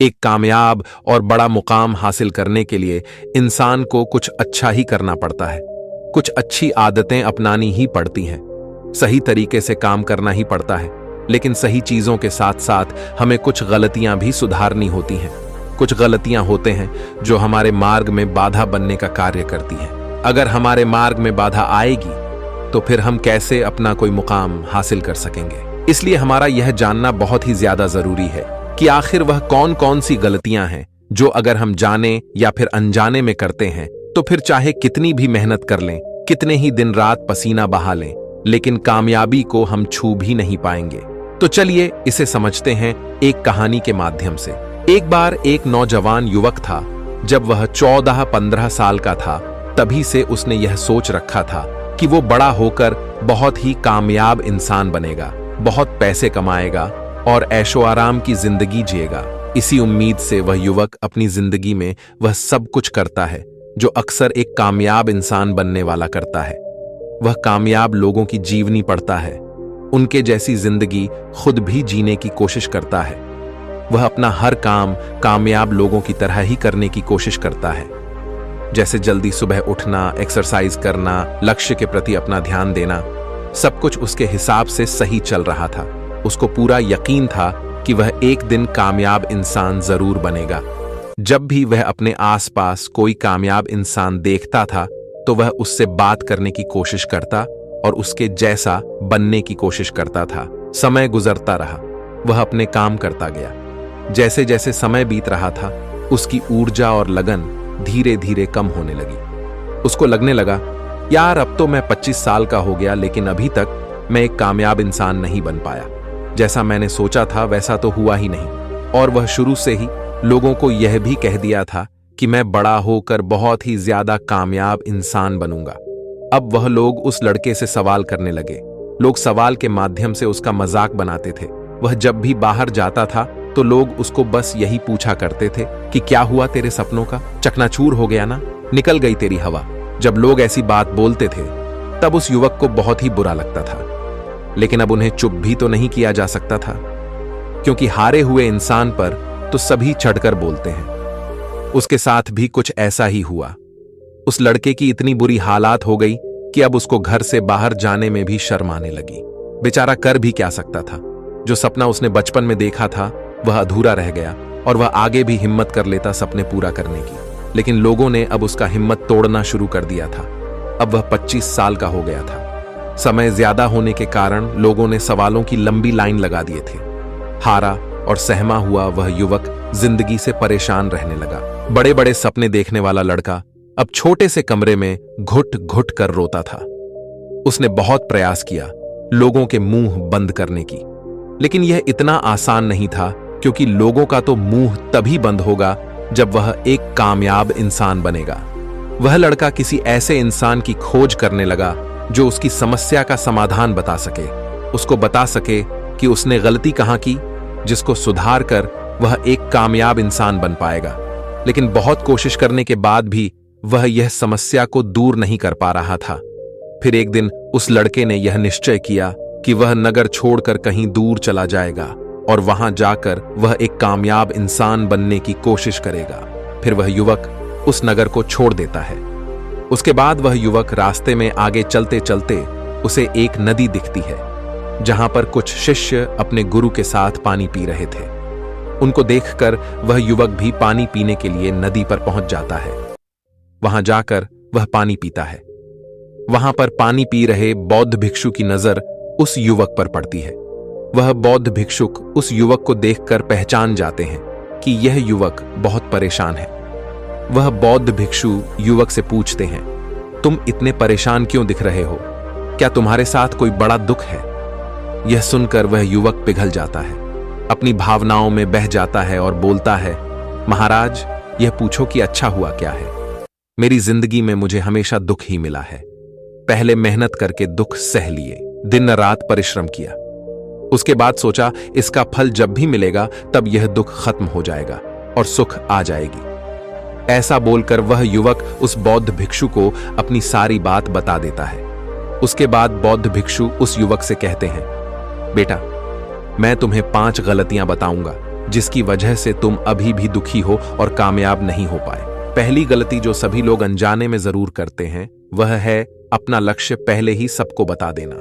एक कामयाब और बड़ा मुकाम हासिल करने के लिए इंसान को कुछ अच्छा ही करना पड़ता है। कुछ अच्छी आदतें अपनानी ही पड़ती हैं, सही तरीके से काम करना ही पड़ता है। लेकिन सही चीजों के साथ साथ हमें कुछ गलतियां भी सुधारनी होती हैं। कुछ गलतियां होते हैं जो हमारे मार्ग में बाधा बनने का कार्य करती हैं। अगर हमारे मार्ग में बाधा आएगी तो फिर हम कैसे अपना कोई मुकाम हासिल कर सकेंगे। इसलिए हमारा यह जानना बहुत ही ज्यादा जरूरी है कि आखिर वह कौन कौन सी गलतियां हैं जो अगर हम जाने या फिर अनजाने में करते हैं तो फिर चाहे कितनी भी मेहनत कर लें, कितने ही दिन रात पसीना बहा लें, लेकिन कामयाबी को हम छू भी नहीं पाएंगे। तो चलिए इसे समझते हैं एक कहानी के माध्यम से। एक बार एक नौजवान युवक था। जब वह 14-15 साल का था तभी से उसने यह सोच रखा था कि वो बड़ा होकर बहुत ही कामयाब इंसान बनेगा, बहुत पैसे कमाएगा और ऐशो आराम की जिंदगी जिएगा। इसी उम्मीद से वह युवक अपनी जिंदगी में वह सब कुछ करता है जो अक्सर एक कामयाब इंसान बनने वाला करता है। वह कामयाब लोगों की जीवनी पढ़ता है, उनके जैसी जिंदगी खुद भी जीने की कोशिश करता है। वह अपना हर काम कामयाब लोगों की तरह ही करने की कोशिश करता है, जैसे जल्दी सुबह उठना, एक्सरसाइज करना, लक्ष्य के प्रति अपना ध्यान देना। सब कुछ उसके हिसाब से सही चल रहा था। उसको पूरा यकीन था कि वह एक दिन कामयाब इंसान जरूर बनेगा। जब भी वह अपने आसपास कोई कामयाब इंसान देखता था तो वह उससे बात करने की कोशिश करता और उसके जैसा बनने की कोशिश करता था। समय गुजरता रहा, वह अपने काम करता गया। जैसे जैसे समय बीत रहा था उसकी ऊर्जा और लगन धीरे धीरे कम होने लगी। उसको लगने लगा, यार अब तो मैं 25 साल का हो गया लेकिन अभी तक मैं एक कामयाब इंसान नहीं बन पाया। जैसा मैंने सोचा था वैसा तो हुआ ही नहीं। और वह शुरू से ही लोगों को यह भी कह दिया था कि मैं बड़ा होकर बहुत ही ज्यादा कामयाब इंसान बनूंगा। अब वह लोग उस लड़के से सवाल करने लगे। लोग सवाल के माध्यम से उसका मजाक बनाते थे। वह जब भी बाहर जाता था तो लोग उसको बस यही पूछा करते थे कि क्या हुआ तेरे सपनों का, चकनाचूर हो गया ना, निकल गई तेरी हवा। जब लोग ऐसी बात बोलते थे तब उस युवक को बहुत ही बुरा लगता था, लेकिन अब उन्हें चुप भी तो नहीं किया जा सकता था, क्योंकि हारे हुए इंसान पर तो सभी चढ़कर बोलते हैं। उसके साथ भी कुछ ऐसा ही हुआ। उस लड़के की इतनी बुरी हालात हो गई कि अब उसको घर से बाहर जाने में भी शर्म आने लगी। बेचारा कर भी क्या सकता था। जो सपना उसने बचपन में देखा था वह अधूरा रह गया और वह आगे भी हिम्मत कर लेता सपने पूरा करने की, लेकिन लोगों ने अब उसका हिम्मत तोड़ना शुरू कर दिया था। अब वह 25 साल का हो गया था। समय ज्यादा होने के कारण लोगों ने सवालों की लंबी लाइन लगा दिए थे। हारा और सहमा हुआ वह युवक जिंदगी से परेशान रहने लगा। बड़े बड़े सपने देखने वाला लड़का अब छोटे से कमरे में घुट घुट कर रोता था। उसने बहुत प्रयास किया लोगों के मुंह बंद करने की, लेकिन यह इतना आसान नहीं था, क्योंकि लोगों का तो मुंह तभी बंद होगा जब वह एक कामयाब इंसान बनेगा। वह लड़का किसी ऐसे इंसान की खोज करने लगा जो उसकी समस्या का समाधान बता सके, उसको बता सके कि उसने गलती कहां की, जिसको सुधार कर वह एक कामयाब इंसान बन पाएगा। लेकिन बहुत कोशिश करने के बाद भी वह यह समस्या को दूर नहीं कर पा रहा था। फिर एक दिन उस लड़के ने यह निश्चय किया कि वह नगर छोड़कर कहीं दूर चला जाएगा और वहां जाकर वह एक कामयाब इंसान बनने की कोशिश करेगा। फिर वह युवक उस नगर को छोड़ देता है। उसके बाद वह युवक रास्ते में आगे चलते चलते उसे एक नदी दिखती है, जहां पर कुछ शिष्य अपने गुरु के साथ पानी पी रहे थे। उनको देखकर वह युवक भी पानी पीने के लिए नदी पर पहुंच जाता है। वहां जाकर वह पानी पीता है। वहां पर पानी पी रहे बौद्ध भिक्षु की नजर उस युवक पर पड़ती है। वह बौद्ध भिक्षुक उस युवक को देखकर पहचान जाते हैं कि यह युवक बहुत परेशान है। वह बौद्ध भिक्षु युवक से पूछते हैं, तुम इतने परेशान क्यों दिख रहे हो? क्या तुम्हारे साथ कोई बड़ा दुख है? यह सुनकर वह युवक पिघल जाता है, अपनी भावनाओं में बह जाता है और बोलता है, महाराज, यह पूछो कि अच्छा हुआ क्या है? मेरी जिंदगी में मुझे हमेशा दुख ही मिला है। पहले मेहनत करके दुख सह लिए, दिन रात परिश्रम किया, उसके बाद सोचा इसका फल जब भी मिलेगा तब यह दुख खत्म हो जाएगा और सुख आ जाएगी। ऐसा बोलकर वह युवक उस बौद्ध भिक्षु को अपनी सारी बात बता देता है। उसके बाद बौद्ध भिक्षु उस युवक से कहते हैं, बेटा, मैं तुम्हें 5 गलतियां बताऊंगा जिसकी वजह से तुम अभी भी दुखी हो और कामयाब नहीं हो पाए। पहली गलती जो सभी लोग अनजाने में जरूर करते हैं वह है अपना लक्ष्य पहले ही सबको बता देना।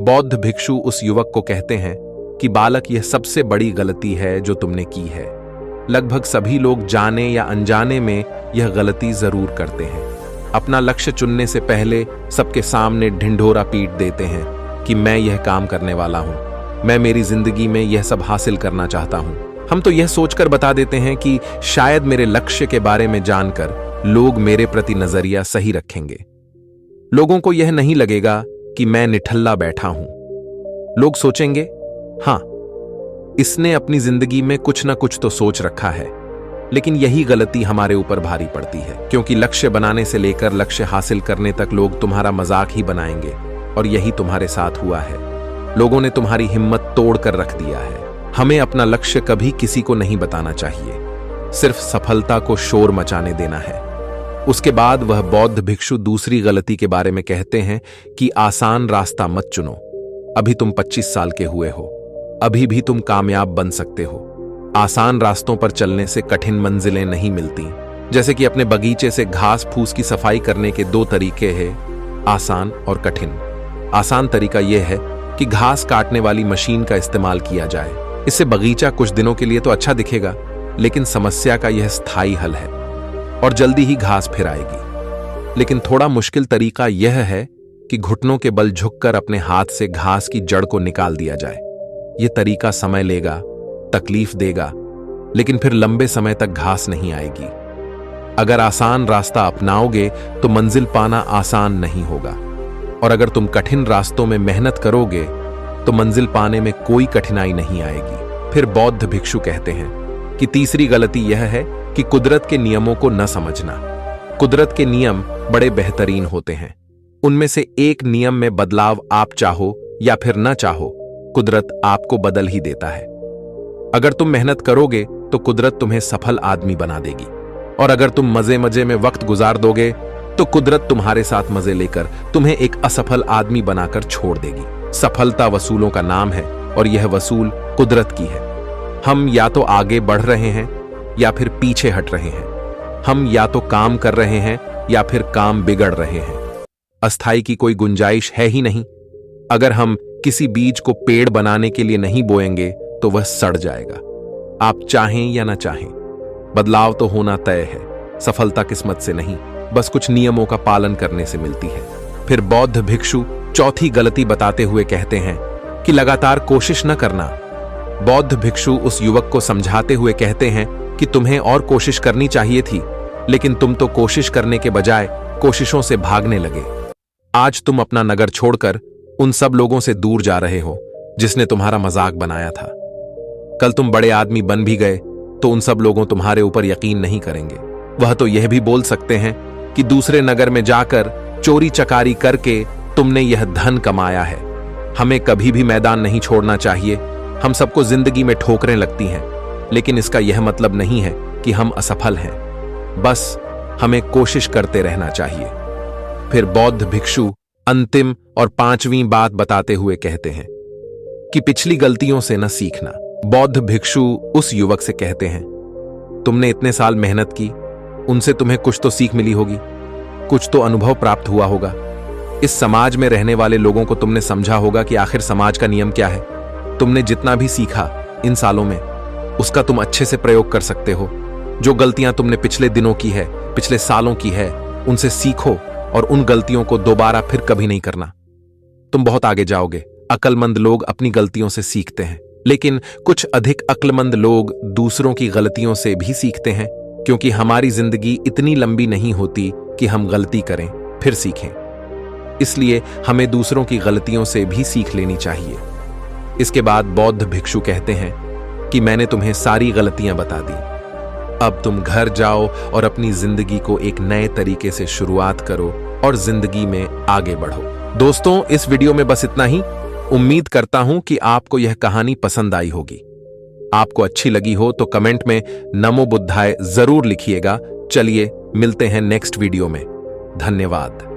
बौद्ध भिक्षु उस युवक को कहते हैं कि बालक, यह सबसे बड़ी गलती है जो तुमने की है। लगभग सभी लोग जाने या अनजाने में यह गलती जरूर करते हैं। अपना लक्ष्य चुनने से पहले सबके सामने ढिंढोरा पीट देते हैं कि मैं यह काम करने वाला हूं, मैं मेरी जिंदगी में यह सब हासिल करना चाहता हूं। हम तो यह सोचकर बता देते हैं कि शायद मेरे लक्ष्य के बारे में जानकर लोग मेरे प्रति नजरिया सही रखेंगे। लोगों को यह नहीं लगेगा कि मैं निठल्ला बैठा हूं। लोग सोचेंगे, हां, इसने अपनी जिंदगी में कुछ ना कुछ तो सोच रखा है। लेकिन यही गलती हमारे ऊपर भारी पड़ती है, क्योंकि लक्ष्य बनाने से लेकर लक्ष्य हासिल करने तक लोग तुम्हारा मजाक ही बनाएंगे। और यही तुम्हारे साथ हुआ है। लोगों ने तुम्हारी हिम्मत तोड़ कर रख दिया है। हमें अपना लक्ष्य कभी किसी को नहीं बताना चाहिए, सिर्फ सफलता को शोर मचाने देना है। उसके बाद वह बौद्ध भिक्षु दूसरी गलती के बारे में कहते हैं कि आसान रास्ता मत चुनो। अभी तुम 25 साल के हुए हो, अभी भी तुम कामयाब बन सकते हो। आसान रास्तों पर चलने से कठिन मंजिलें नहीं मिलती। जैसे कि अपने बगीचे से घास फूस की सफाई करने के 2 तरीके हैं, आसान और कठिन। आसान तरीका यह है कि घास काटने वाली मशीन का इस्तेमाल किया जाए। इससे बगीचा कुछ दिनों के लिए तो अच्छा दिखेगा, लेकिन समस्या का यह स्थायी हल है और जल्दी ही घास फिर आएगी। लेकिन थोड़ा मुश्किल तरीका यह है कि घुटनों के बल झुककर अपने हाथ से घास की जड़ को निकाल दिया जाए। यह तरीका समय लेगा, तकलीफ देगा, लेकिन फिर लंबे समय तक घास नहीं आएगी। अगर आसान रास्ता अपनाओगे तो मंजिल पाना आसान नहीं होगा, और अगर तुम कठिन रास्तों में मेहनत करोगे तो मंजिल पाने में कोई कठिनाई नहीं आएगी। फिर बौद्ध भिक्षु कहते हैं कि तीसरी गलती यह है कि कुदरत के नियमों को न समझना। कुदरत के नियम बड़े बेहतरीन होते हैं। उनमें से एक नियम में बदलाव आप चाहो या फिर न चाहो, कुदरत आपको बदल ही देता है। अगर तुम मेहनत करोगे तो कुदरत तुम्हें सफल आदमी बना देगी, और अगर तुम मजे मजे में वक्त गुजार दोगे तो कुदरत तुम्हारे साथ मजे लेकर तुम्हें एक असफल आदमी बनाकर छोड़ देगी। सफलता वसूलों का नाम है, और यह वसूल कुदरत की है। हम या तो आगे बढ़ रहे हैं या फिर पीछे हट रहे हैं। हम या तो काम कर रहे हैं या फिर काम बिगड़ रहे हैं। अस्थाई की कोई गुंजाइश है ही नहीं। अगर हम किसी बीज को पेड़ बनाने के लिए नहीं बोएंगे तो वह सड़ जाएगा। आप चाहें या ना चाहें, बदलाव तो होना तय है। सफलता किस्मत से नहीं, बस कुछ नियमों का पालन करने से मिलती है। फिर बौद्ध भिक्षु चौथी गलती बताते हुए कहते हैं कि लगातार कोशिश न करना। बौद्ध भिक्षु उस युवक को समझाते हुए कहते हैं कि तुम्हें और कोशिश करनी चाहिए थी, लेकिन तुम तो कोशिश करने के बजाय कोशिशों से भागने लगे। आज तुम अपना नगर छोड़कर उन सब लोगों से दूर जा रहे हो जिसने तुम्हारा मजाक बनाया था। कल तुम बड़े आदमी बन भी गए तो उन सब लोगों तुम्हारे ऊपर यकीन नहीं करेंगे। वह तो यह भी बोल सकते हैं कि दूसरे नगर में जाकर चोरी चकारी करके तुमने यह धन कमाया है। हमें कभी भी मैदान नहीं छोड़ना चाहिए। हम सबको जिंदगी में ठोकरें लगती हैं, लेकिन इसका यह मतलब नहीं है कि हम असफल हैं। बस हमें कोशिश करते रहना चाहिए। फिर बौद्ध भिक्षु अंतिम और 5वीं बात बताते हुए कहते हैं कि पिछली गलतियों से न सीखना। बौद्ध भिक्षु उस युवक से कहते हैं, तुमने इतने साल मेहनत की, उनसे तुम्हें कुछ तो सीख मिली होगी, कुछ तो अनुभव प्राप्त हुआ होगा। इस समाज में रहने वाले लोगों को तुमने समझा होगा कि आखिर समाज का नियम क्या है। तुमने जितना भी सीखा इन सालों में, उसका तुम अच्छे से प्रयोग कर सकते हो। जो गलतियां तुमने पिछले दिनों की है, पिछले सालों की है, उनसे सीखो और उन गलतियों को दोबारा फिर कभी नहीं करना। तुम बहुत आगे जाओगे। अक्लमंद लोग अपनी गलतियों से सीखते हैं, लेकिन कुछ अधिक अक्लमंद लोग दूसरों की गलतियों से भी सीखते हैं, क्योंकि हमारी जिंदगी इतनी लंबी नहीं होती कि हम गलती करें फिर सीखें। इसलिए हमें दूसरों की गलतियों से भी सीख लेनी चाहिए। इसके बाद बौद्ध भिक्षु कहते हैं कि मैंने तुम्हें सारी गलतियां बता दी। अब तुम घर जाओ और अपनी जिंदगी को एक नए तरीके से शुरुआत करो और जिंदगी में आगे बढ़ो। दोस्तों, इस वीडियो में बस इतना ही। उम्मीद करता हूं कि आपको यह कहानी पसंद आई होगी। आपको अच्छी लगी हो तो कमेंट में नमो बुद्धाय जरूर लिखिएगा। चलिए मिलते हैं नेक्स्ट वीडियो में। धन्यवाद।